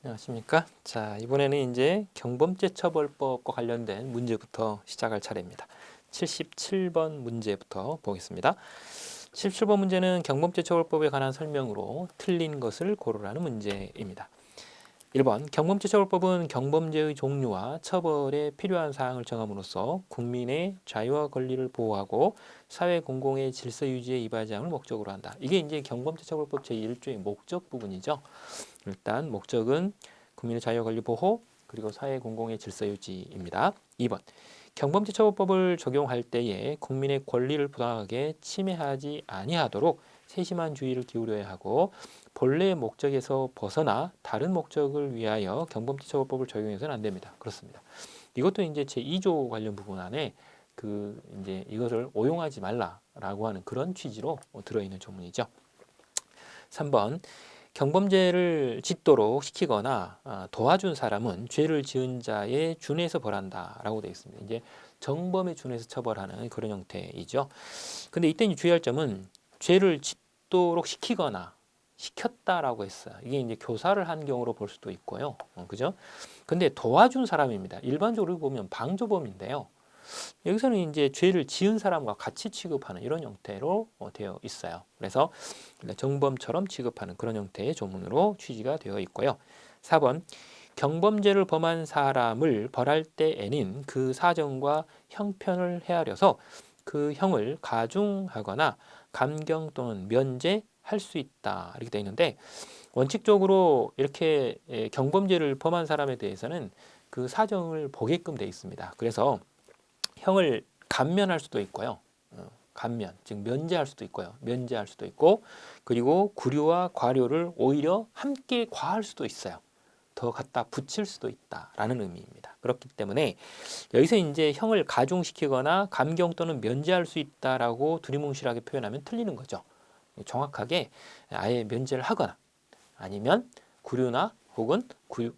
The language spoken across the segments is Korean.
안녕하십니까? 자, 이번에는 이제 경범죄처벌법과 관련된 문제부터 시작할 차례입니다. 77번 문제부터 보겠습니다. 77번 문제는 경범죄처벌법에 관한 설명으로 틀린 것을 고르라는 문제입니다. 1번 경범죄처벌법은 경범죄의 종류와 처벌에 필요한 사항을 정함으로써 국민의 자유와 권리를 보호하고 사회 공공의 질서 유지에 이바지 함을 목적으로 한다. 이게 이제 경범죄처벌법 제1조의 목적 부분이죠. 일단 목적은 국민의 자유와 권리 보호 그리고 사회 공공의 질서 유지입니다. 2번 경범죄처벌법을 적용할 때에 국민의 권리를 부당하게 침해하지 아니하도록 세심한 주의를 기울여야 하고 본래의 목적에서 벗어나 다른 목적을 위하여 경범죄처벌법을 적용해서는 안 됩니다. 그렇습니다. 이것도 이제 제2조 관련 부분 안에 그 이제 이것을 오용하지 말라라고 하는 그런 취지로 들어있는 조문이죠. 3번 경범죄를 짓도록 시키거나 도와준 사람은 죄를 지은 자에 준해서 벌한다라고 되어 있습니다. 이제 정범에 준해서 처벌하는 그런 형태이죠. 근데 이때 주의할 점은 죄를 짓도록 시키거나 시켰다라고 했어요. 이게 이제 교사를 한 경우로 볼 수도 있고요. 그죠? 근데 도와준 사람입니다. 일반적으로 보면 방조범인데요. 여기서는 이제 죄를 지은 사람과 같이 취급하는 이런 형태로 되어 있어요. 그래서 정범처럼 취급하는 그런 형태의 조문으로 취지가 되어 있고요. 4번 경범죄를 범한 사람을 벌할 때에는 그 사정과 형편을 헤아려서 그 형을 가중하거나 감경 또는 면제할 수 있다 이렇게 되어 있는데 원칙적으로 이렇게 경범죄를 범한 사람에 대해서는 그 사정을 보게끔 되어 있습니다. 그래서 형을 감면할 수도 있고요. 감면, 즉 면제할 수도 있고요. 면제할 수도 있고 그리고 구류와 과료를 오히려 함께 과할 수도 있어요. 더 갖다 붙일 수도 있다라는 의미입니다. 그렇기 때문에 여기서 이제 형을 가중시키거나 감경 또는 면제할 수 있다라고 두리뭉실하게 표현하면 틀리는 거죠. 정확하게 아예 면제를 하거나 아니면 구류나 혹은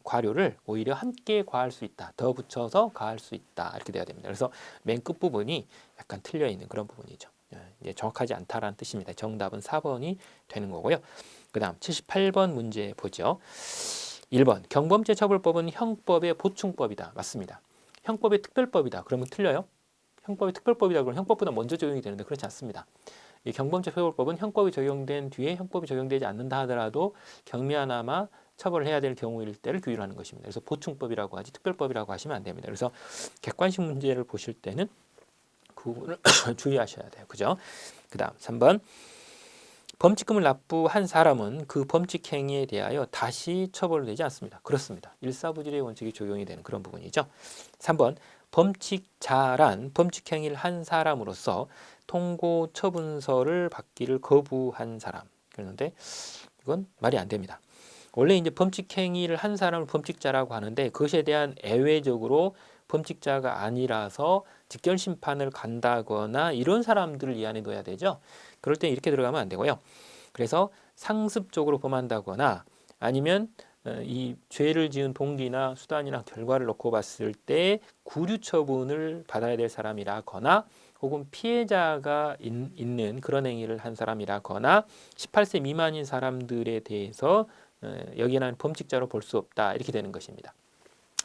과료를 오히려 함께 과할 수 있다. 더 붙여서 가할 수 있다. 이렇게 돼야 됩니다. 그래서 맨 끝부분이 약간 틀려 있는 그런 부분이죠. 이제 정확하지 않다라는 뜻입니다. 정답은 4번이 되는 거고요. 그 다음 78번 문제 보죠. 1번 경범죄처벌법은 형법의 보충법이다. 맞습니다. 형법의 특별법이다. 그러면 틀려요? 형법의 특별법이다. 그러면 형법보다 먼저 적용이 되는데 그렇지 않습니다. 이 경범죄처벌법은 형법이 적용된 뒤에 형법이 적용되지 않는다 하더라도 경미하나마 처벌을 해야 될 경우일 때를 규율하는 것입니다. 그래서 보충법이라고 하지 특별법이라고 하시면 안 됩니다. 그래서 객관식 문제를 보실 때는 그 부분을 주의하셔야 돼요. 그죠? 그 다음 3번 범칙금을 납부한 사람은 그 범칙 행위에 대하여 다시 처벌되지 않습니다. 그렇습니다. 일사부질의 원칙이 적용이 되는 그런 부분이죠. 3번 범칙자란 범칙 행위를 한 사람으로서 통고 처분서를 받기를 거부한 사람. 그런데 이건 말이 안 됩니다. 원래 이제 범칙 행위를 한 사람을 범칙자라고 하는데 그것에 대한 예외적으로 범칙자가 아니라서 직결 심판을 간다거나 이런 사람들을 이 안에 넣어야 되죠. 그럴 때 이렇게 들어가면 안 되고요. 그래서 상습적으로 범한다거나 아니면 이 죄를 지은 동기나 수단이나 결과를 놓고 봤을 때 구류 처분을 받아야 될 사람이라거나 혹은 피해자가 있는 그런 행위를 한 사람이라거나 18세 미만인 사람들에 대해서 여기에는 범칙자로 볼 수 없다 이렇게 되는 것입니다.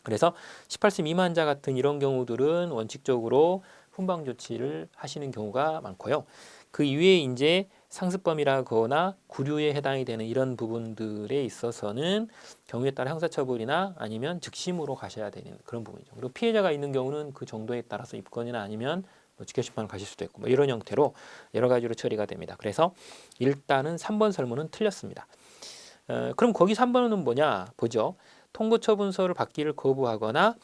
그래서 18세 미만자 같은 이런 경우들은 원칙적으로 훈방 조치를 하시는 경우가 많고요. 그 이외에 이제 상습범이라거나 구류에 해당이 되는 이런 부분들에 있어서는 경우에 따라 형사처벌이나 아니면 즉심으로 가셔야 되는 그런 부분이죠. 그리고 피해자가 있는 경우는 그 정도에 따라서 입건이나 아니면 직결심판을 가실 수도 있고 이런 형태로 여러 가지로 처리가 됩니다. 그래서 일단은 3번 설문은 틀렸습니다. 그럼 거기 3번은 뭐냐 보죠. 통고처분서를 받기를 거부하거나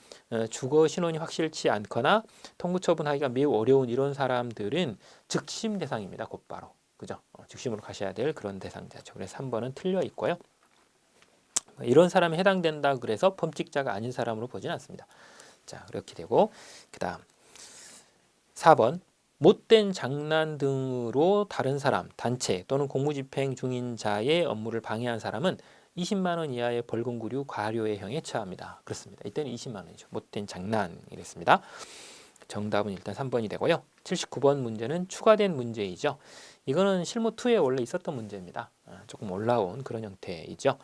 주거 신원이 확실치 않거나 통고처분하기가 매우 어려운 이런 사람들은 즉심 대상입니다. 곧바로. 그죠? 즉심으로 가셔야 될 그런 대상자죠. 그래서 3번은 틀려 있고요. 이런 사람에 해당된다 그래서 범칙자가 아닌 사람으로 보지는 않습니다. 자, 그렇게 되고 그다음 4번 못된 장난 등으로 다른 사람, 단체 또는 공무집행 중인 자의 업무를 방해한 사람은 20만 원 이하의 벌금 구류 과료의 형에 처합니다. 그렇습니다. 이때는 20만 원이죠. 못된 장난이 됐습니다. 정답은 일단 3번이 되고요. 79번 문제는 추가된 문제이죠. 이거는 실무 2에 원래 있었던 문제입니다. 조금 올라온 그런 형태이죠.